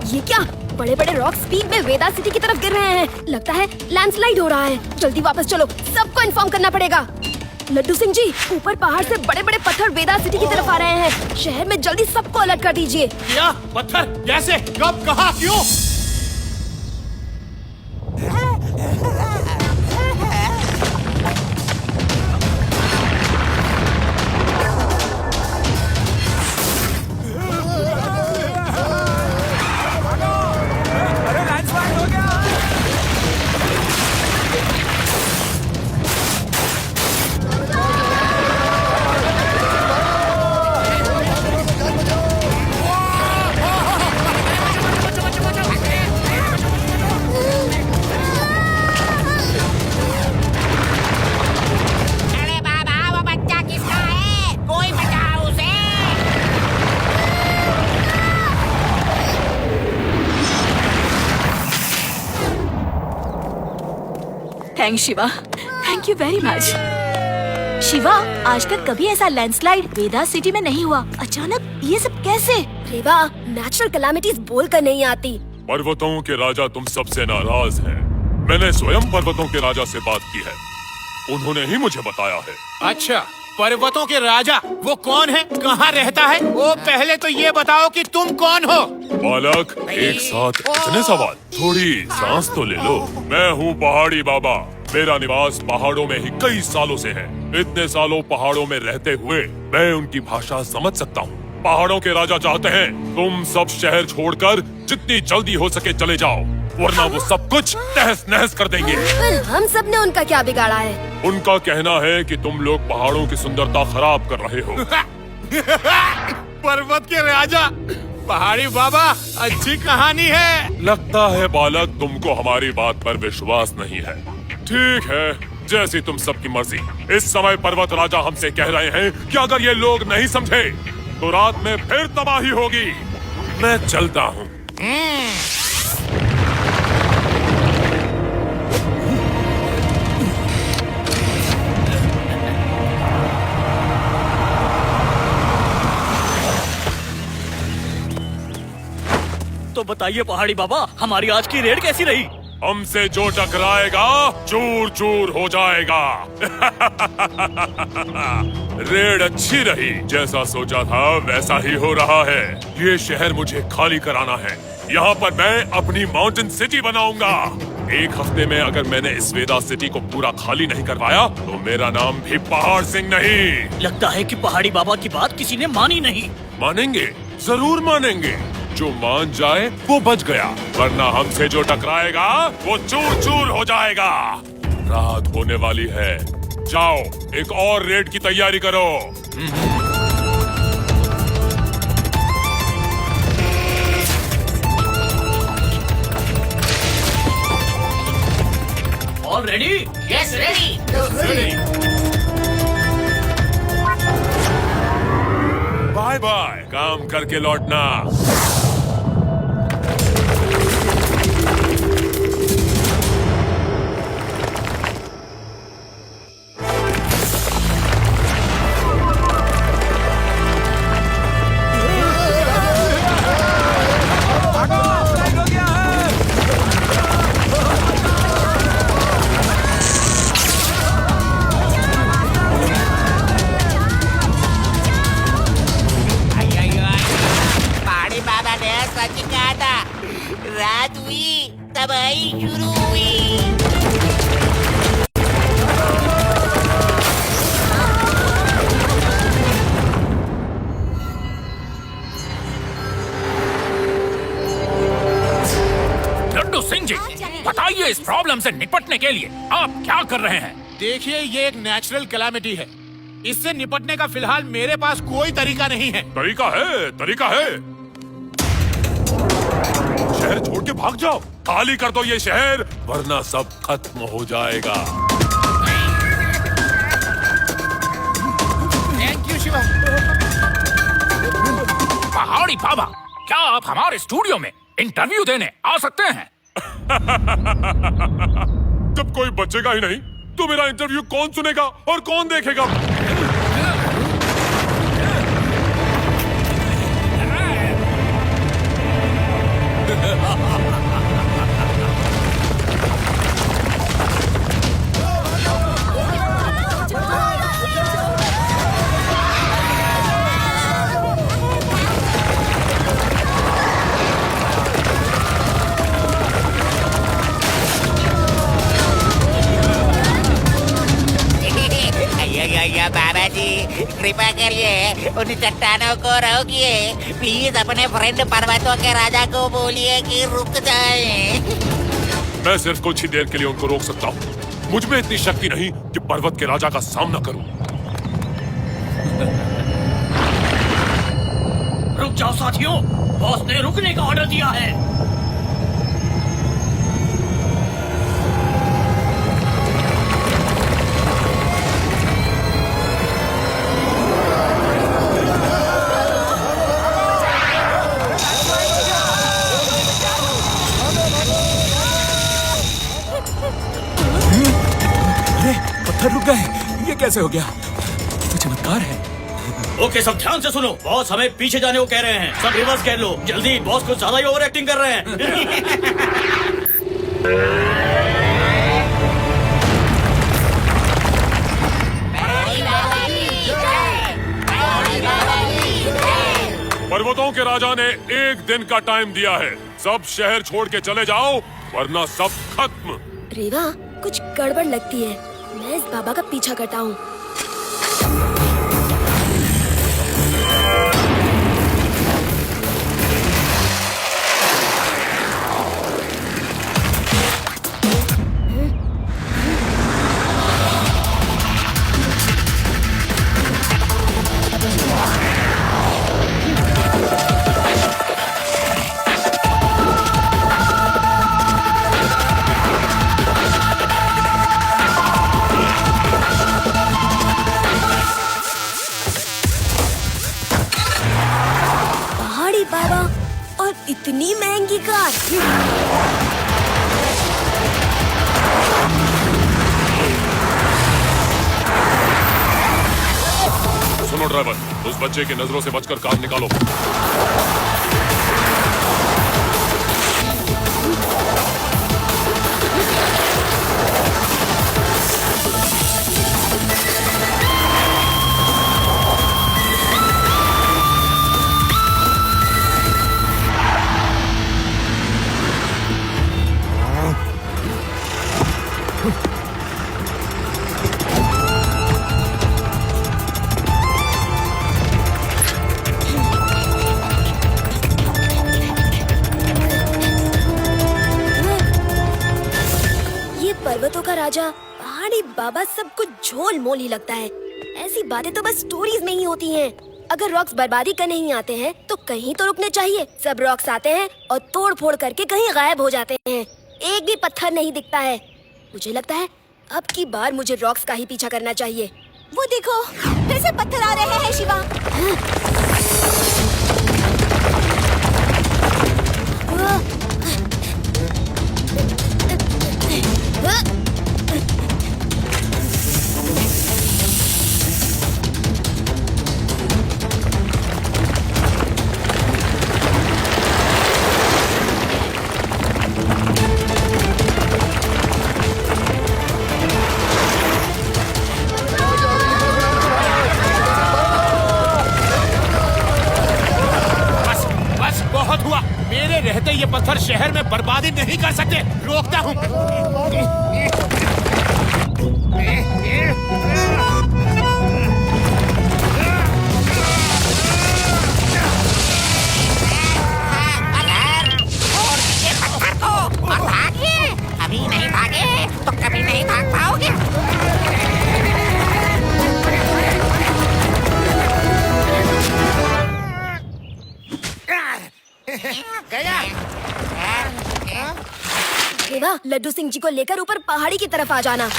ये क्या? बड़े बड़े रॉक स्पीड में वेदा सिटी की तरफ गिर रहे हैं। लगता है लैंडस्लाइड हो रहा है। जल्दी वापस चलो, सबको इन्फॉर्म करना पड़ेगा। लड्डू सिंह जी, ऊपर पहाड़ से बड़े बड़े पत्थर वेदा सिटी की तरफ आ रहे हैं। शहर में जल्दी सबको अलर्ट कर दीजिए। क्या? पत्थर? कैसे? कब? कहाँ? क्यों? Thanks Shiva, thank you very much. Shiva, आज तक कभी ऐसा लैंडस्लाइड वेदा सिटी में नहीं हुआ। अचानक ये सब कैसे? रेवा, नेचुरल कैलामिटीज बोल कर नहीं आती। पर्वतों के राजा तुम सबसे नाराज हैं। मैंने स्वयं पर्वतों के राजा से बात की है, उन्होंने ही मुझे बताया है। अच्छा, पर्वतों के राजा वो कौन है? कहाँ रहता है वो? पहले तो ये बताओ कि तुम कौन हो? बालक, एक साथ इतने सवाल, थोड़ी सांस तो ले लो। मैं हूँ पहाड़ी बाबा। मेरा निवास पहाड़ों में ही कई सालों से है। इतने सालों पहाड़ों में रहते हुए मैं उनकी भाषा समझ सकता हूँ। पहाड़ों के राजा चाहते हैं तुम सब शहर छोड़कर जितनी जल्दी हो सके चले जाओ, वरना वो सब कुछ तहस नहस कर देंगे। पर हम सब ने उनका क्या बिगाड़ा है? उनका कहना है कि तुम लोग पहाड़ों की सुंदरता खराब कर रहे हो। पर्वत के राजा, पहाड़ी बाबा, अच्छी कहानी है। लगता है बालक तुमको हमारी बात पर विश्वास नहीं है। ठीक है, जैसी तुम सबकी मर्जी। इस समय पर्वत राजा हमसे कह रहे हैं कि अगर ये लोग नहीं समझे तो रात में फिर तबाही होगी। मैं चलता हूँ। तो बताइए पहाड़ी बाबा, हमारी आज की रेड कैसी रही? हमसे जो टकराएगा चूर चूर हो जाएगा। रेड अच्छी रही, जैसा सोचा था वैसा ही हो रहा है। ये शहर मुझे खाली कराना है। यहाँ पर मैं अपनी माउंटेन सिटी बनाऊंगा। एक हफ्ते में अगर मैंने इस वेदा सिटी को पूरा खाली नहीं करवाया तो मेरा नाम भी पहाड़ सिंह नहीं। लगता है कि पहाड़ी बाबा की बात किसी ने मानी नहीं। मानेंगे, जरूर मानेंगे। जो मान जाए वो बच गया, वरना हमसे जो टकराएगा वो चूर चूर हो जाएगा। रात होने वाली है, जाओ एक और रेड की तैयारी करो। All ready? Yes, ready. Bye bye, काम करके लौटना। पहाड़ी बाबा ने सच कहा था, रात हुई तबाही शुरू हुई। लड्डू सिंह जी, बताइए इस प्रॉब्लम से निपटने के लिए आप क्या कर रहे हैं? देखिए, ये एक नेचुरल कैलामिटी है। इससे निपटने का फिलहाल मेरे पास कोई तरीका नहीं है। तरीका है, तरीका है। शहर छोड़ के भाग जाओ, खाली कर दो ये शहर, वरना सब खत्म हो जाएगा। Thank you Shiva. पहाड़ी बाबा, क्या आप हमारे स्टूडियो में इंटरव्यू देने आ सकते हैं? जब कोई बचेगा ही नहीं तो मेरा इंटरव्यू कौन सुनेगा और कौन देखेगा? कृपा करिए उन चट्टानों को रोकिए। प्लीज अपने फ्रेंड पर्वतों के राजा को बोलिए कि रुक जाए। मैं सिर्फ कुछ ही देर के लिए उनको रोक सकता हूँ। मुझ में इतनी शक्ति नहीं कि पर्वत के राजा का सामना करूं। रुक जाओ साथियों, बॉस ने रुकने का ऑर्डर दिया है। पत्थर रुक गए। ये कैसे हो गया? तो चमत्कार है। ओके, सब ध्यान से सुनो। बॉस हमें पीछे जाने को कह रहे हैं। सब रिवर्स कर लो जल्दी, बॉस कुछ ज्यादा ही ओवर एक्टिंग कर रहे हैं। पर्वतों के राजा ने एक दिन का टाइम दिया है। सब शहर छोड़ के चले जाओ वरना सब खत्म। रेवा, कुछ गड़बड़ लगती है। मैं इस बाबा का पीछा करता हूँ। बाबा और इतनी महंगी कार। सुनो ड्राइवर, उस बच्चे की नजरों से बचकर कार निकालो। पर्वतों का राजा, पहाड़ी बाबा सब कुछ झोल मोल ही लगता है। ऐसी बातें तो बस स्टोरीज में ही होती हैं। अगर रॉक्स बर्बादी करने ही आते हैं तो कहीं तो रुकने चाहिए। सब रॉक्स आते हैं और तोड़ फोड़ करके कहीं गायब हो जाते हैं। एक भी पत्थर नहीं दिखता है। मुझे लगता है अब की बार मुझे रॉक्स का ही पीछा करना चाहिए। वो देखो, फिर से पत्थर आ रहे हैं शिवा। मेरे रहते ये पत्थर शहर में बर्बादी नहीं कर सकते। रोकता हूँ। अभी नहीं भागे तो कभी नहीं भाग पाओगे। गया। रेवा, लड्डू सिंह जी को लेकर ऊपर पहाड़ी की तरफ आ जाना।